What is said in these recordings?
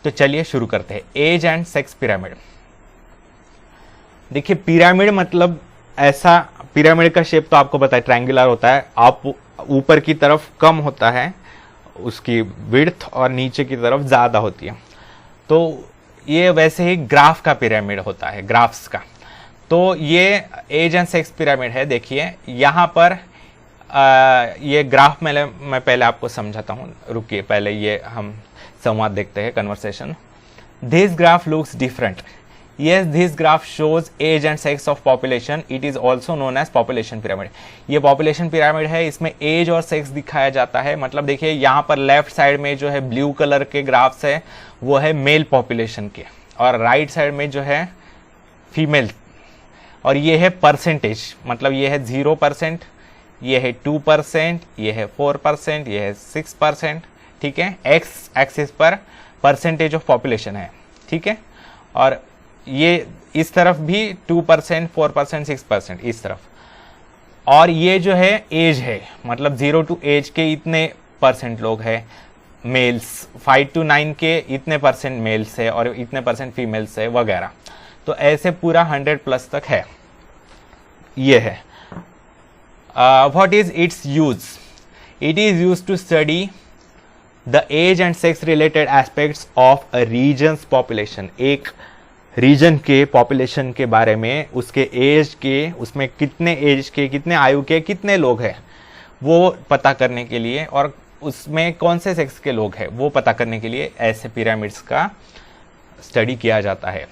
तो चलिए शुरू करते हैं। Age and sex pyramid. देखिए पिरामिड मतलब ऐसा, पिरामिड का शेप तो आपको पता है ट्रायंगुलर होता है, आप ऊपर की तरफ कम होता है उसकी विड्थ और नीचे की तरफ ज्यादा होती है। तो ये वैसे ही ग्राफ का पिरामिड होता है, ग्राफ्स का। तो ये एज एंड सेक्स पिरामिड है। देखिए यहाँ पर ये ग्राफ में मैं पहले आपको समझाता हूँ, रुकिए पहले ये हम संवाद देखते हैं, conversation. This graph looks different. Yes, this graph shows age and sex of population. It is also known as population pyramid. ये population pyramid है, इसमें age और sex दिखाया जाता है। मतलब देखिए यहाँ पर लेफ्ट साइड में जो है ब्लू कलर के ग्राफ्स है वो है मेल पॉपुलेशन के, और राइट साइड में जो है फीमेल, और ये है परसेंटेज, मतलब ये है 0%, ये है 2%, ये है 4%, ये है 6%। ठीक है, एक्स एक्सिस पर परसेंटेज ऑफ पॉपुलेशन है। ठीक है, और ये इस तरफ भी 2%, 4%, 6% इस तरफ, और ये जो है एज है, मतलब 0 to एज के इतने परसेंट लोग हैं मेल्स, 5 to 9 के इतने परसेंट मेल्स है और इतने परसेंट फीमेल्स है वगैरह। तो ऐसे पूरा 100+ तक है। ये है what is its use. It is use to study the age and sex related aspects of a regions population. एक रीजन के पॉपुलेशन के बारे में, उसके एज के, उसमें कितने एज के, कितने आयु के कितने लोग हैं वो पता करने के लिए, और उसमें कौन से सेक्स के लोग हैं वो पता करने के लिए ऐसे पिरामिड्स का स्टडी किया जाता है।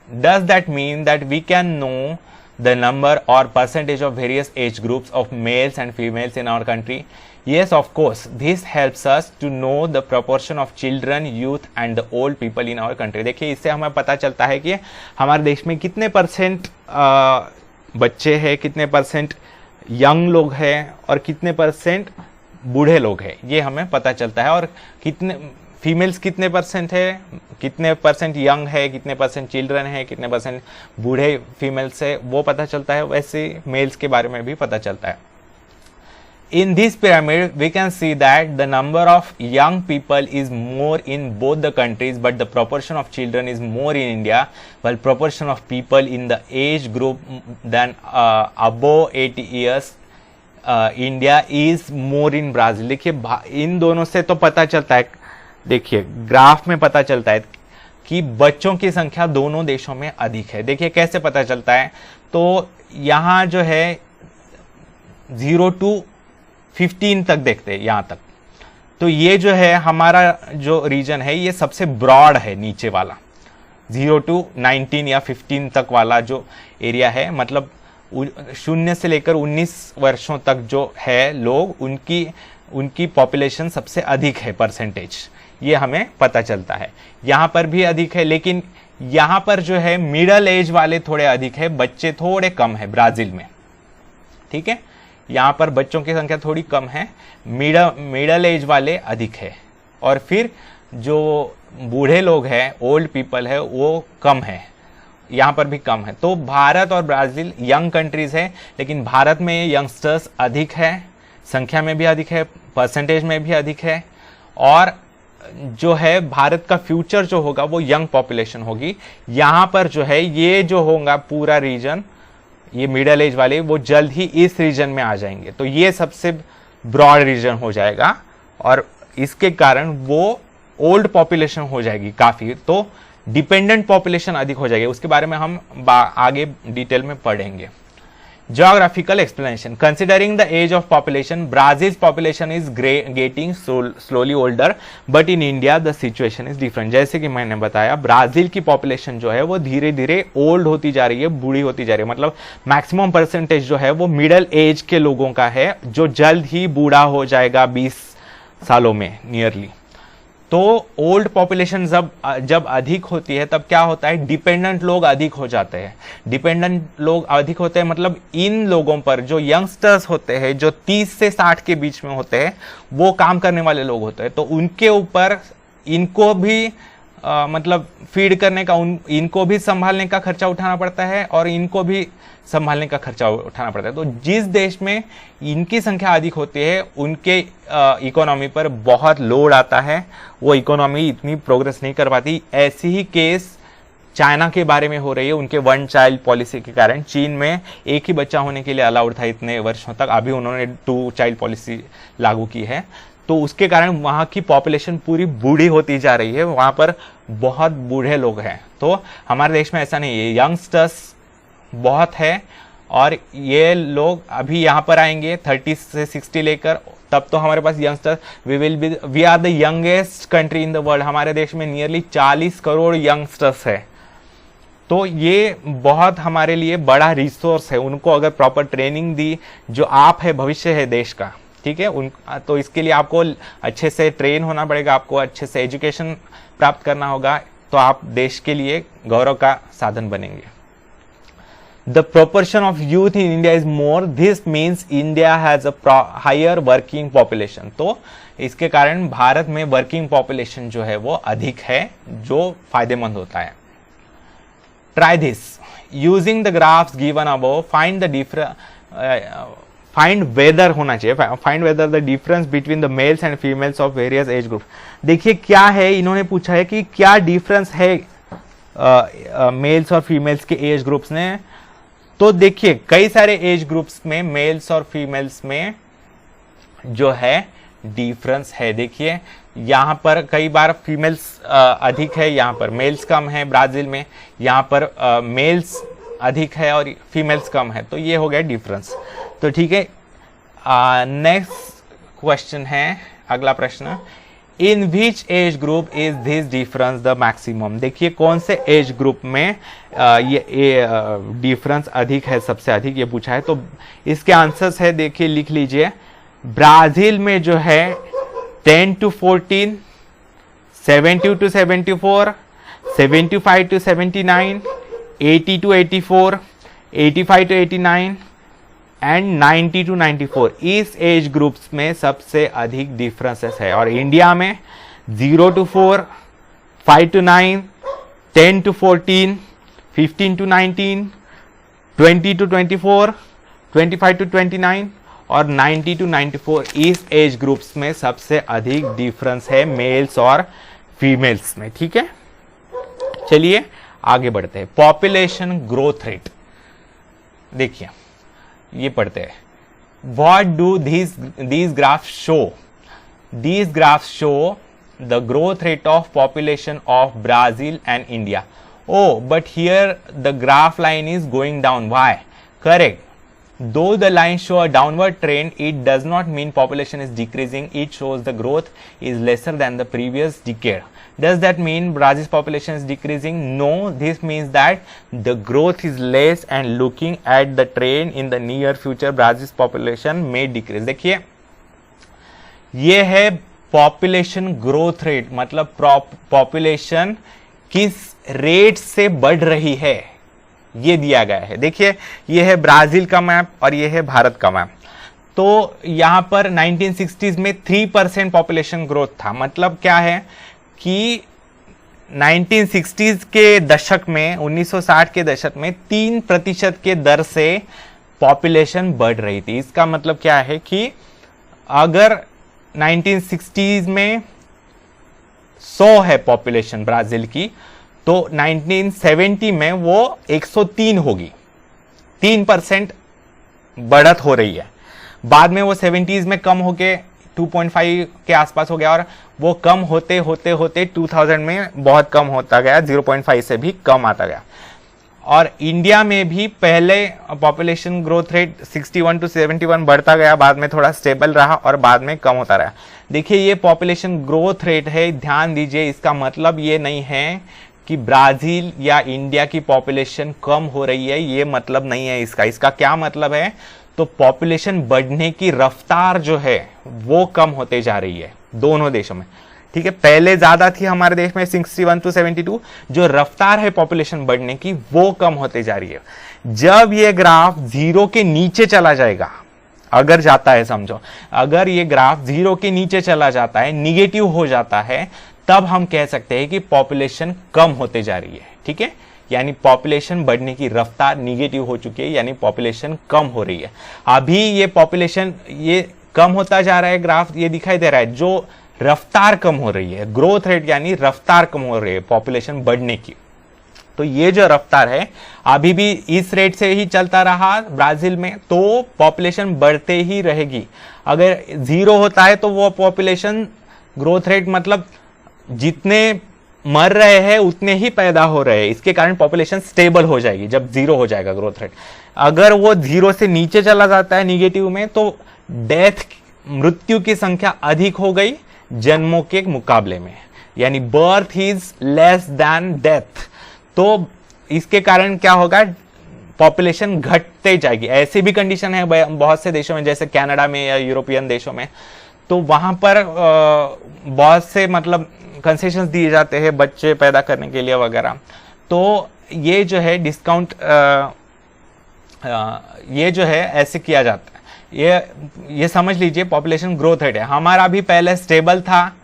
Does that mean that we can know the number or percentage of various age groups of males and females in our country? Yes, of course. This helps us to know the proportion of children, youth and the old people in our country. देखिए इससे हमें पता चलता है कि हमारे देश में कितने परसेंट बच्चे हैं, कितने परसेंट यंग लोग हैं और कितने परसेंट बूढ़े लोग हैं, ये हमें पता चलता है। और कितने फीमेल्स कितने परसेंट है, कितने परसेंट यंग है, कितने परसेंट चिल्ड्रन है, कितने परसेंट बूढ़े फीमेल्स है वो पता चलता है। वैसे मेल्स के बारे में भी पता चलता है। In this pyramid we can see that the number of young people is more in both the countries, but the proportion of children is more in India, while proportion of people in the age group than above 80 years India is more in Brazil. देखिए इन दोनों से तो पता चलता है, देखिए graph में पता चलता है कि बच्चों की संख्या दोनों देशों में अधिक है। देखिए कैसे पता चलता है, तो यहाँ जो है 0 to 15 तक देखते हैं, यहाँ तक। तो ये जो है हमारा जो रीजन है ये सबसे ब्रॉड है, नीचे वाला 0 to 19 या 15 तक वाला जो एरिया है, मतलब 0 से लेकर 19 वर्षों तक जो है लोग, उनकी पॉपुलेशन सबसे अधिक है, परसेंटेज ये हमें पता चलता है। यहाँ पर भी अधिक है, लेकिन यहाँ पर जो है मिडल एज वाले थोड़े अधिक है, बच्चे थोड़े कम है ब्राजील में। ठीक है, यहाँ पर बच्चों की संख्या थोड़ी कम है, मिडल एज वाले अधिक है, और फिर जो बूढ़े लोग हैं, ओल्ड पीपल है, वो कम है, यहाँ पर भी कम है। तो भारत और ब्राजील यंग कंट्रीज है, लेकिन भारत में यंगस्टर्स अधिक है, संख्या में भी अधिक है, परसेंटेज में भी अधिक है, और जो है भारत का फ्यूचर जो होगा वो यंग पॉपुलेशन होगी। यहाँ पर जो है ये जो होगा पूरा रीजन, ये मिडिल एज वाले वो जल्द ही इस रीजन में आ जाएंगे, तो ये सबसे ब्रॉड रीजन हो जाएगा, और इसके कारण वो ओल्ड पॉपुलेशन हो जाएगी काफी, तो डिपेंडेंट पॉपुलेशन अधिक हो जाएगी। उसके बारे में हम आगे डिटेल में पढ़ेंगे। Geographical explanation. Considering the age of population, Brazil's population is getting slowly older, but in India the situation is different. जैसे कि मैंने बताया, ब्राजील की पॉपुलेशन जो है वो धीरे धीरे ओल्ड होती जा रही है, बूढ़ी होती जा रही है, मतलब मैक्सिमम परसेंटेज जो है वो मिडिल एज के लोगों का है, जो जल्द ही बूढ़ा हो जाएगा 20 सालों में नियरली। तो ओल्ड पॉपुलेशन जब अधिक होती है तब क्या होता है, डिपेंडेंट लोग अधिक हो जाते हैं। डिपेंडेंट लोग अधिक होते हैं मतलब इन लोगों पर जो यंगस्टर्स होते हैं, जो 30 से 60 के बीच में होते हैं, वो काम करने वाले लोग होते हैं, तो उनके ऊपर इनको भी मतलब फीड करने का, इनको भी संभालने का खर्चा उठाना पड़ता है और इनको भी संभालने का खर्चा उठाना पड़ता है। तो जिस देश में इनकी संख्या अधिक होती है उनके इकोनॉमी पर बहुत लोड आता है, वो इकोनॉमी इतनी प्रोग्रेस नहीं कर पाती। ऐसी ही केस चाइना के बारे में हो रही है, उनके वन चाइल्ड पॉलिसी के कारण। चीन में एक ही बच्चा होने के लिए अलाउड था इतने वर्षों तक, अभी उन्होंने 2 चाइल्ड पॉलिसी लागू की है। तो उसके कारण वहाँ की पॉपुलेशन पूरी बूढ़ी होती जा रही है, वहाँ पर बहुत बूढ़े लोग हैं। तो हमारे देश में ऐसा नहीं है, यंगस्टर्स बहुत है और ये लोग अभी यहाँ पर आएंगे 30 से 60 लेकर, तब तो हमारे पास youngster we are the youngest country in the world. हमारे देश में नियरली 40 करोड़ यंगस्टर्स है। तो ये बहुत हमारे लिए बड़ा रिसोर्स है। उनको अगर प्रॉपर ट्रेनिंग दी, जो आप है भविष्य है देश का, ठीक है, तो इसके लिए आपको अच्छे से ट्रेन होना पड़ेगा, आपको अच्छे से एजुकेशन प्राप्त करना होगा, तो आप देश के लिए गौरव का साधन बनेंगे। The proportion of youth in India is more, this means India has a higher working population. तो इसके कारण भारत में वर्किंग पॉपुलेशन जो है वो अधिक है, जो फायदेमंद होता है। Try this using the graphs given above, find the difference, find weather होना चाहिए, find whether the difference between the mails and females of various age group. देखिए क्या है, इन्होंने पूछा है कि क्या डिफरेंस है मेल्स और फीमेल्स के एज ग्रुप्स ने। तो देखिए कई सारे एज ग्रुप्स में मेल्स और फीमेल्स में जो है डिफरेंस है। देखिए यहां पर कई बार फीमेल्स अधिक है, यहां पर मेल्स कम है। ब्राजील में यहां पर मेल्स अधिक है और फीमेल्स कम है, तो ये हो गया डिफरेंस। तो ठीक है, नेक्स्ट क्वेश्चन है, अगला प्रश्न, in which age group is this difference the maximum. देखिए कौन से एज ग्रुप में ये डिफरेंस अधिक है, सबसे अधिक ये पूछा है। तो इसके आंसर्स है, देखिए लिख लीजिए। ब्राजील में जो है 10 to 14, 70 to 74, 75 to 79, 80 to 84, 85 to 89 and 90 to 94, इस एज ग्रुप्स में सबसे अधिक डिफरेंसेस है। और इंडिया में 0 to 4, 5 to 9, 10 to 14, 15 to 19, 20 to 24, 25 to 29 और 90 to 94, इस एज ग्रुप्स में सबसे अधिक डिफरेंस है मेल्स और फीमेल्स में। ठीक है, चलिए आगे बढ़ते हैं। पॉपुलेशन ग्रोथ रेट, देखिए ये पढ़ते हैं। What do these graphs show? These graphs show the growth rate of population of Brazil and India. Oh, but here the graph line is going down. Why? Correct. Though the lines show a downward trend, it does not mean population is decreasing. It shows the growth is lesser than the previous decade. Does that mean Brazil's population is decreasing? No, this means that the growth is less, and looking at the trend in the near future, Brazil's population may decrease. देखिए ये है population growth rate, मतलब population किस rate से बढ़ रही है ये दिया गया है। देखिए ये है ब्राजील का मैप और ये है भारत का मैप। तो यहां पर 1960s में 3% पॉपुलेशन ग्रोथ था। मतलब क्या है कि 1960s के दशक में, 1960 के दशक में 3% के दर से पॉपुलेशन बढ़ रही थी। इसका मतलब क्या है कि अगर 1960s में 100 है पॉपुलेशन ब्राजील की, तो 1970 में वो 103 होगी। 3% बढ़त हो रही है। बाद में वो 70s में कम होके 2.5 के आसपास हो गया और वो कम होते होते होते 2000 में बहुत कम होता गया, 0.5 से भी कम आता गया। और इंडिया में भी पहले पॉपुलेशन ग्रोथ रेट 61 to 71 बढ़ता गया, बाद में थोड़ा स्टेबल रहा और बाद में कम होता रहा। देखिए ये पॉपुलेशन ग्रोथ रेट है, ध्यान दीजिए। इसका मतलब ये नहीं है कि ब्राजील या इंडिया की पॉपुलेशन कम हो रही है, ये मतलब नहीं है इसका। इसका क्या मतलब है, तो पॉपुलेशन बढ़ने की रफ्तार जो है वो कम होते जा रही है दोनों देशों में। ठीक है, पहले ज्यादा थी हमारे देश में 61 to 72, जो रफ्तार है पॉपुलेशन बढ़ने की वो कम होते जा रही है। जब ये ग्राफ 0 के नीचे चला जाएगा, अगर जाता है, समझो अगर ये ग्राफ 0 के नीचे चला जाता है, निगेटिव हो जाता है, तब हम कह सकते हैं कि पॉपुलेशन कम होते जा रही है। ठीक है, यानी पॉपुलेशन बढ़ने की रफ्तार निगेटिव हो चुकी है, यानी पॉपुलेशन कम हो रही है। अभी ये पॉपुलेशन ये कम होता जा रहा है, ग्राफ ये दिखाई दे रहा है, जो रफ्तार कम हो रही है, ग्रोथ रेट यानी रफ्तार कम हो रही है पॉपुलेशन बढ़ने की। तो ये जो रफ्तार है अभी भी इस रेट से ही चलता रहा ब्राजील में, तो पॉपुलेशन बढ़ते ही रहेगी। अगर 0 होता है तो वो पॉपुलेशन ग्रोथ रेट मतलब जितने मर रहे हैं उतने ही पैदा हो रहे हैं, इसके कारण पॉपुलेशन स्टेबल हो जाएगी जब 0 हो जाएगा ग्रोथ रेट। अगर वो 0 से नीचे चला जाता है निगेटिव में, तो डेथ मृत्यु की संख्या अधिक हो गई जन्मों के मुकाबले में, यानी birth is less than death. तो इसके कारण क्या होगा, पॉपुलेशन घटते जाएगी। ऐसी भी कंडीशन है बहुत से देशों में, जैसे कनाडा में या यूरोपियन देशों में, तो वहां पर बहुत से मतलब कंसेशंस दिए जाते हैं बच्चे पैदा करने के लिए वगैरह। तो ये जो है डिस्काउंट ये जो है ऐसे किया जाता है। ये समझ लीजिए पॉपुलेशन ग्रोथ रेट है हमारा भी पहले स्टेबल था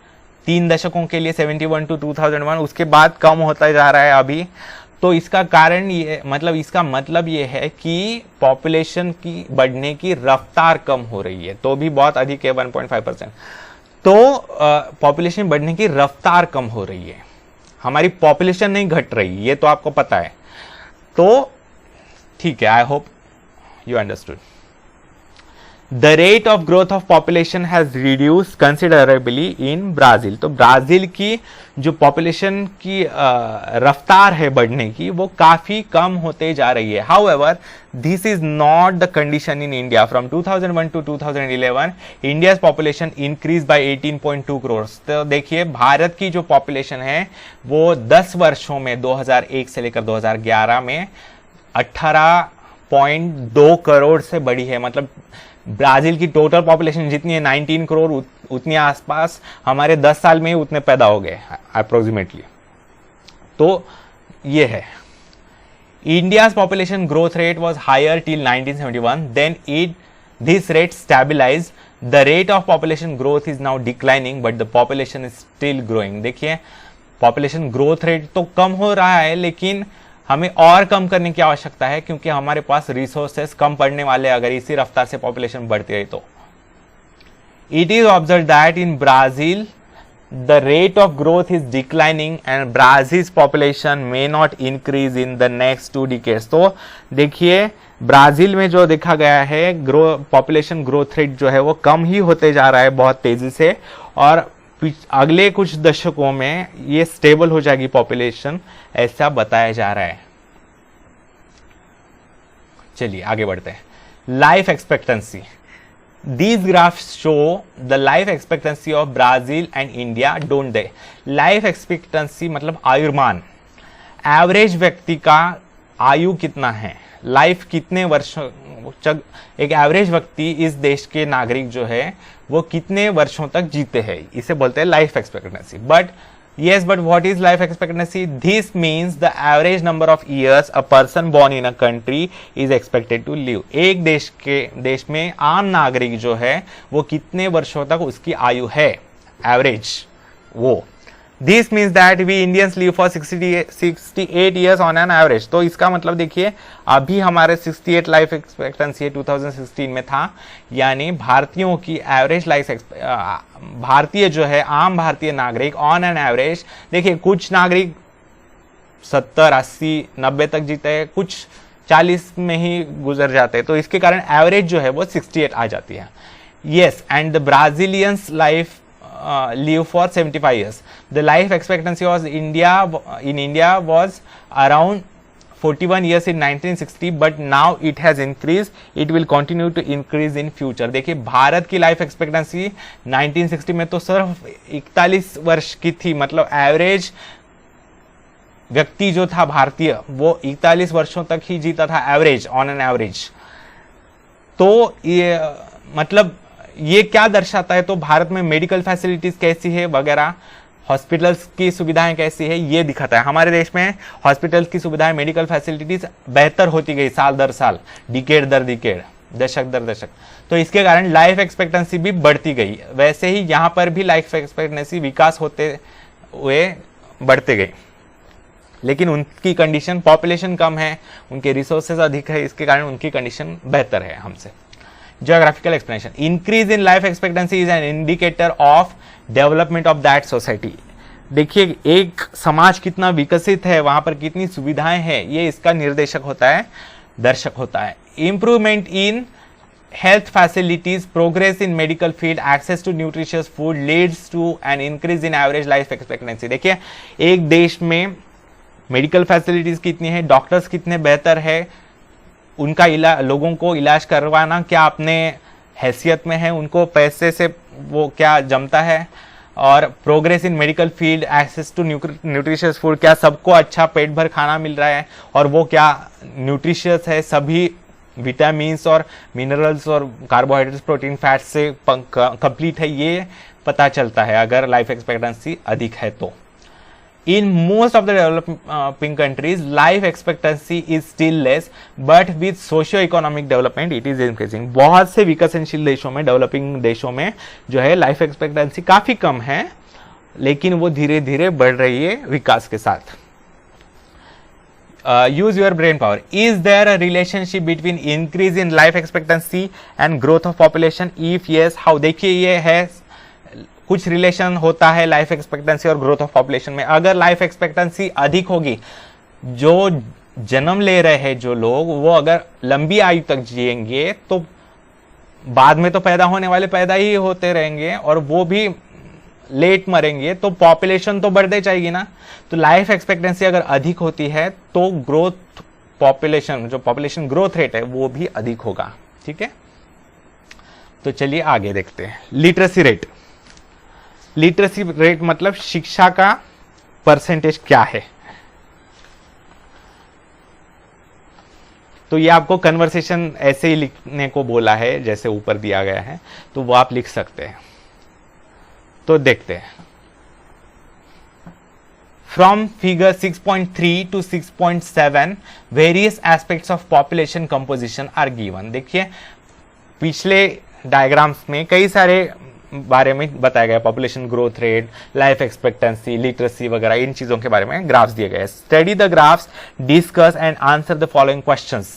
3 दशकों के लिए 71 to 2001, उसके बाद कम होता जा रहा है अभी। तो इसका कारण ये इसका मतलब ये है कि पॉपुलेशन की बढ़ने की रफ्तार कम हो रही है, तो भी बहुत अधिक है 1.5%। तो पॉपुलेशन बढ़ने की रफ्तार कम हो रही है, हमारी पॉपुलेशन नहीं घट रही, ये तो आपको पता है। तो ठीक है, I hope you understood. The rate of growth of population has reduced considerably in Brazil। तो ब्राजील की जो पॉपुलेशन की रफ्तार है बढ़ने की वो काफी कम होते जा रही है। However, this is not the condition in India। From 2001 to 2011, India's population increased by 18.2 crores। तो देखिए भारत की जो पॉपुलेशन है वो 10 वर्षों में 2001 से लेकर 2011 में 18.2 करोड़ से बढ़ी है। मतलब ब्राजील की टोटल पॉपुलेशन जितनी है 19 करोड़, उतनी आसपास हमारे 10 साल में ही उतने पैदा हो गए अप्रोक्सीमेटली। तो ये है India's population growth rate was higher till 1971, then this rate stabilised. The rate of population growth is now declining but the population is still growing. देखिए पॉपुलेशन ग्रोथ रेट तो कम हो रहा है, लेकिन हमें और कम करने की आवश्यकता है, क्योंकि हमारे पास रिसोर्सेस कम पड़ने वाले अगर इसी रफ्तार से पॉपुलेशन बढ़ती रही तो। It is observe that in Brazil the rate of growth is declining and Brazil population may not increase in the next 2 decades. तो देखिए ब्राजील में जो देखा गया है पॉपुलेशन ग्रोथ रेट जो है वो कम ही होते जा रहा है बहुत तेजी से, और अगले कुछ दशकों में ये स्टेबल हो जाएगी पॉपुलेशन, ऐसा बताया जा रहा है। चलिए आगे बढ़ते हैं। Life expectancy, these graphs show the life expectancy of Brazil and India, don't they. Life expectancy मतलब आयुर्मान, एवरेज व्यक्ति का आयु कितना है, लाइफ कितने वर्षों, एक एवरेज व्यक्ति इस देश के नागरिक जो है वो कितने वर्षों तक जीते हैं, इसे बोलते हैं life expectancy. But what is life expectancy? This means the average number of years a person born in a country is expected to live. एक देश में आम नागरिक जो है वो कितने वर्षों तक उसकी आयु है, एवरेज वो। This means that we Indians live for 68 years on an average. तो इसका मतलब देखिए अभी हमारे 68 लाइफ एक्सपेक्टेंसी 2016 में था, यानी भारतीयों की एवरेज लाइफ भारतीय जो है आम भारतीय नागरिक ऑन एन एवरेज, देखिए कुछ नागरिक 70, 80, 90 तक जीते हैं, कुछ 40 में ही गुजर जाते हैं। तो इसके कारण एवरेज जो है वो 68 आ जाती है। Yes, and the Brazilians life live for 75 years. The life expectancy was in India was around 41 years in 1960, but now it has increased. It will continue to increase in future. देखिए भारत की life expectancy 1960 में तो सिर्फ 41 वर्ष की थी, मतलब average व्यक्ति जो था भारतीय वो 41 वर्षों तक ही जीता था, एवरेज, ऑन एन एवरेज। तो ये मतलब ये क्या दर्शाता है, तो भारत में मेडिकल फैसिलिटीज कैसी है वगैरह, हॉस्पिटल्स की सुविधाएं कैसी है, ये दिखाता है। हमारे देश में हॉस्पिटल्स की सुविधाएं, मेडिकल फैसिलिटीज बेहतर होती गई साल दर साल, डिकेड दर डिकेड, दशक दर दशक। तो इसके कारण लाइफ एक्सपेक्टेंसी भी बढ़ती गई। वैसे ही यहाँ पर भी लाइफ एक्सपेक्टेंसी विकास वे बढ़ते गए, लेकिन उनकी कंडीशन, पॉपुलेशन कम है, उनके रिसोर्सेज अधिक है, इसके कारण उनकी कंडीशन बेहतर है हमसे। Geographical explanation, increase in life expectancy is an indicator of development of that society. देखिए एक समाज कितना विकसित है, वहां पर कितनी सुविधाएं हैं, ये इसका निर्देशक होता है, दर्शक होता है। Improvement in health facilities, progress in medical field, access to nutritious food leads to an increase in average life expectancy. देखिए एक देश में मेडिकल फैसिलिटीज कितनी है, डॉक्टर्स कितने बेहतर है, उनका लोगों को इलाज करवाना क्या अपने हैसियत में है, उनको पैसे से वो क्या जमता है, और progress in medical field, access to nutritious food, क्या सबको अच्छा पेट भर खाना मिल रहा है और वो क्या न्यूट्रिशियस है, सभी विटामिन्स और मिनरल्स और कार्बोहाइड्रेट्स, प्रोटीन, फैट से कंप्लीट है, ये पता चलता है अगर लाइफ एक्सपेक्टेंसी अधिक है तो। In most of the developing countries, life expectancy is still less, but with socio-economic development, it is increasing. बहुत से विकसनशील देशों में, डेवलपिंग देशों में जो है लाइफ एक्सपेक्टेंसी काफी कम है, लेकिन वो धीरे धीरे बढ़ रही है विकास के साथ। Use your brain power. Is there a relationship between increase in life expectancy and growth of population? If yes, how? देखिए ये है, कुछ रिलेशन होता है लाइफ एक्सपेक्टेंसी और ग्रोथ ऑफ पॉपुलेशन में। अगर लाइफ एक्सपेक्टेंसी अधिक होगी, जो जन्म ले रहे हैं जो लोग, वो अगर लंबी आयु तक जिएंगे तो बाद में तो पैदा होने वाले पैदा ही होते रहेंगे और वो भी लेट मरेंगे, तो पॉपुलेशन तो बढ़ते जाएगी ना। तो लाइफ एक्सपेक्टेंसी अगर अधिक होती है तो ग्रोथ पॉपुलेशन, जो पॉपुलेशन ग्रोथ रेट है वो भी अधिक होगा। ठीक है, तो चलिए आगे देखते हैं। लिटरेसी रेट, लिटरेसी रेट मतलब शिक्षा का परसेंटेज क्या है। तो ये आपको कन्वर्सेशन ऐसे ही लिखने को बोला है जैसे ऊपर दिया गया है, तो वो आप लिख सकते हैं। तो देखते हैं, from figure 6.3 to 6.7 various aspects of population composition are given. देखिए पिछले डायग्राम्स में कई सारे बारे में बताया गया, population growth rate, life expectancy, literacy वगैरह, इन चीजों के बारे में ग्राफ्स दिए गए। Study the graphs, discuss and answer the following questions.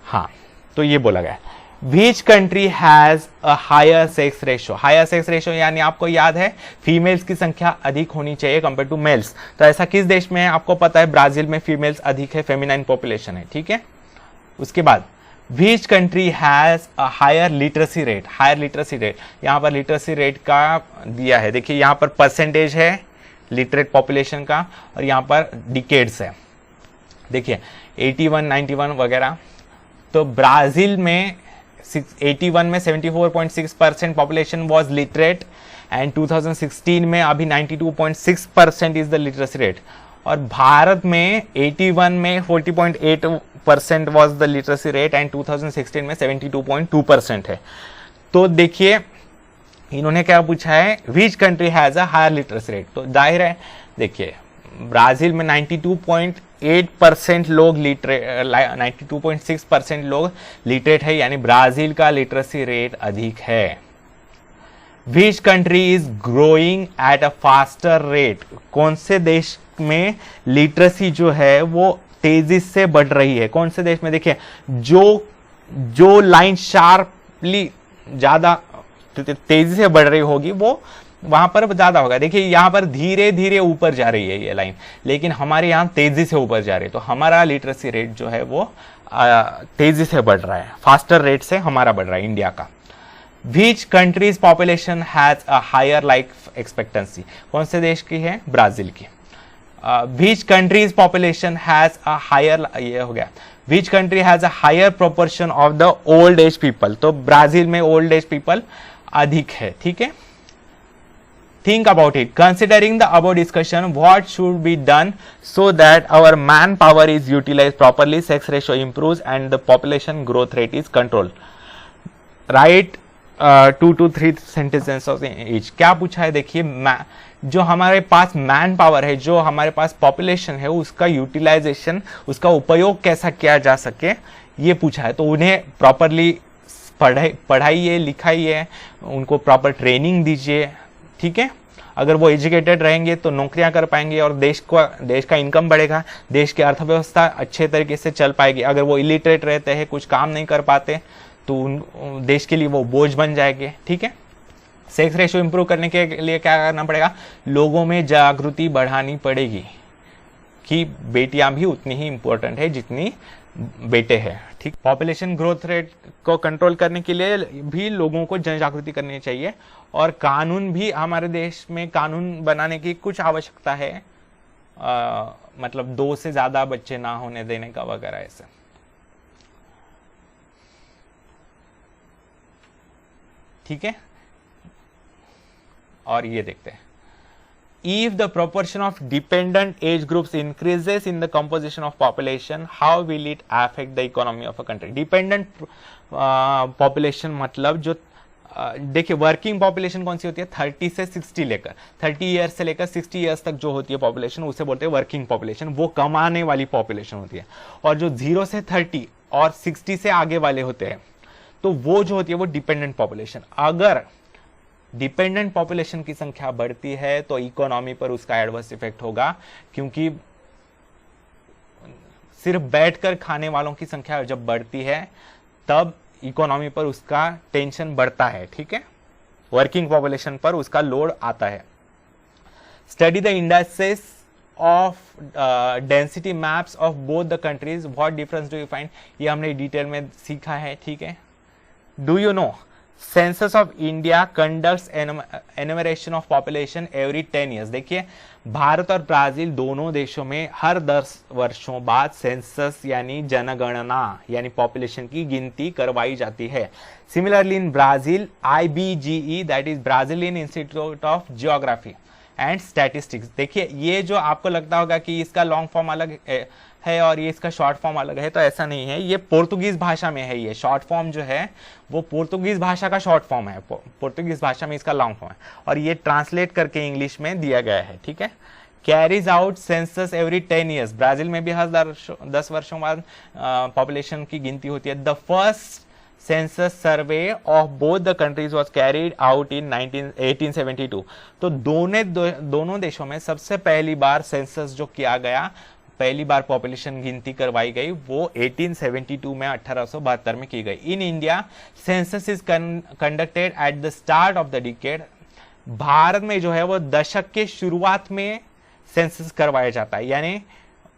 हाँ, तो ये बोला गया, which country has a higher sex ratio. Higher sex ratio यानी आपको याद है फीमेल्स की संख्या अधिक होनी चाहिए कंपेयर टू मेल्स। तो ऐसा किस देश में है आपको पता है, ब्राजील में फीमेल्स अधिक है, फेमिनाइन पॉपुलेशन है। ठीक है, उसके बाद Which country has a higher literacy rate? Higher literacy rate, यहाँ पर लिटरेसी रेट का दिया है। देखिए यहाँ पर परसेंटेज है लिटरेट पॉपुलेशन का और यहाँ पर डिकेड्स है। देखिए 81, 91 वगैरह। तो ब्राजील में 81 में 74.6% पॉपुलेशन वॉज लिटरेट एंड 2016 में अभी 92.6% इज द लिटरेसी रेट। और भारत में 81 में 40.8% was the literacy rate and 2016 में 72.2% है। तो देखिए इन्होंने क्या पूछा है, which country has a higher literacy rate. तो जाहिर है देखिए ब्राजील में 92.8% लोग लिटरेट, 92.6% लोग लिटरेट है, यानी ब्राजील का लिटरेसी रेट अधिक है। Which country is growing at a faster rate. कौन से देश में लिटरेसी जो है वो तेजी से बढ़ रही है, कौन से देश में। देखिए जो लाइन शार्पली ज्यादा तेजी से बढ़ रही होगी वो वहां पर ज्यादा होगा। देखिए यहां पर धीरे धीरे ऊपर जा रही है ये लाइन, लेकिन हमारे यहां तेजी से ऊपर जा रही है। तो हमारा लिटरेसी रेट जो है वो तेजी से बढ़ रहा है, फास्टर रेट से हमारा बढ़ रहा है इंडिया का। Which country's population has a higher life expectancy? कौन से देश की है, ब्राजील की। Which country's population has a higher, ये हो गया, Which country has a higher proportion of the old age people? तो ब्राजील में old age people अधिक है। ठीक है, think about it. Considering the above discussion, what should be done so that our manpower is utilized properly, sex ratio improves and the population growth rate is controlled? Write 2 to 3 sentences of each. क्या पूछा है देखिए, जो हमारे पास man power है, जो हमारे पास population है, उसका यूटिलाइजेशन, उसका उपयोग कैसा किया जा सके, ये पूछा है। तो उन्हें प्रॉपरली पढ़ाइए, लिखाइए, उनको प्रॉपर ट्रेनिंग दीजिए। ठीक है, अगर वो एजुकेटेड रहेंगे तो नौकरियां कर पाएंगे और देश का इनकम बढ़ेगा, देश की अर्थव्यवस्था अच्छे तरीके से चल पाएगी। अगर वो इलिटरेट रहते हैं, कुछ काम नहीं कर पाते, तो देश के लिए वो बोझ बन जाएंगे। ठीक है, सेक्स रेशियो इंप्रूव करने के लिए क्या करना पड़ेगा, लोगों में जागृति बढ़ानी पड़ेगी कि बेटियां भी उतनी ही इंपॉर्टेंट है जितनी बेटे हैं। ठीक, पॉपुलेशन ग्रोथ रेट को कंट्रोल करने के लिए भी लोगों को जन जागृति करनी चाहिए, और कानून भी, हमारे देश में कानून बनाने की कुछ आवश्यकता है, मतलब 2 से ज्यादा बच्चे ना होने देने का वगैरह ऐसा। ठीक है, और ये देखते हैं, if the proportion of dependent age groups increases in the composition of population, how will it affect the economy of a country? Dependent population मतलब जो देखिए, वर्किंग पॉपुलेशन कौन सी होती है, 30 से 60 लेकर 30 ईयर्स से लेकर 60 ईयर्स तक जो होती है पॉपुलेशन, उसे बोलते हैं वर्किंग पॉपुलेशन, वो कमाने वाली पॉपुलेशन होती है। और जो 0 से 30 और 60 से आगे वाले होते हैं, तो वो जो होती है वो डिपेंडेंट पॉपुलेशन। अगर डिपेंडेंट पॉपुलेशन की संख्या बढ़ती है तो इकोनॉमी पर उसका एडवर्स इफेक्ट होगा, क्योंकि सिर्फ बैठकर खाने वालों की संख्या जब बढ़ती है तब इकोनॉमी पर उसका टेंशन बढ़ता है। ठीक है, वर्किंग पॉपुलेशन पर उसका लोड आता है। Study the indexes of density maps of both the countries, what difference do you find, ये हमने डिटेल में सीखा है। ठीक है, do you know census of India conducts enumeration of population every 10 years. देखिए, भारत और ब्राजील दोनों देशों में हर 10 वर्षों बाद सेंसस यानी जनगणना यानी पॉपुलेशन की गिनती करवाई जाती है। Similarly in Brazil, IBGE that is Brazilian institute of geography and statistics. देखिए, ये जो आपको लगता होगा कि इसका लॉन्ग फॉर्म अलग है और ये इसका शॉर्ट फॉर्म अलग है, तो ऐसा नहीं है। ये पोर्तुगीज भाषा में है, ये शॉर्ट फॉर्म जो है वो पोर्तुगीज भाषा का शॉर्ट फॉर्म है, पोर्तुगीज भाषा में इसका लॉन्ग फॉर्म है, और ये ट्रांसलेट करके इंग्लिश में दिया गया है। ठीक है, carries out census every 10 years. Brazil में भी हर 10 वर्षों बाद पॉपुलेशन की गिनती होती है। The first census survey of both the countries was carried out in 1872। तो दोनों देशों में सबसे पहली बार सेंसस जो किया गया, पहली बार पॉपुलेशन गिनती करवाई गई, वो 1872 में 1872 में की गई। In India census is conducted at the start of the decade. Bharat में जो है वो दशक के शुरुआत में सेंसस करवाया जाता है, यानी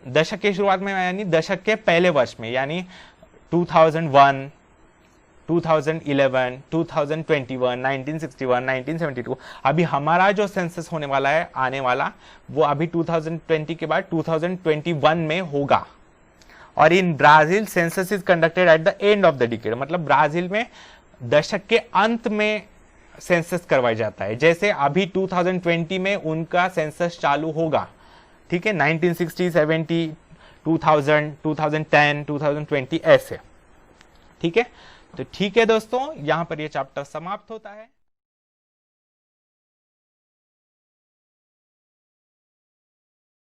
दशक के शुरुआत में यानी दशक के पहले वर्ष में, यानी 2001, 2011, 2021, 1961, 1972। अभी हमारा जो सेंसस होने वाला है आने वाला, वो अभी 2020 के बाद 2021 में होगा। और in Brazil census is conducted at the end of the decade, मतलब ब्राजील में दशक के अंत में सेंसस करवाया जाता है। जैसे अभी 2020 में उनका सेंसस चालू होगा। ठीक है, 1960, 70, 2000, 2010, 2020 ऐसे। ठीक है, तो ठीक है दोस्तों, यहां पर ये चैप्टर समाप्त होता है।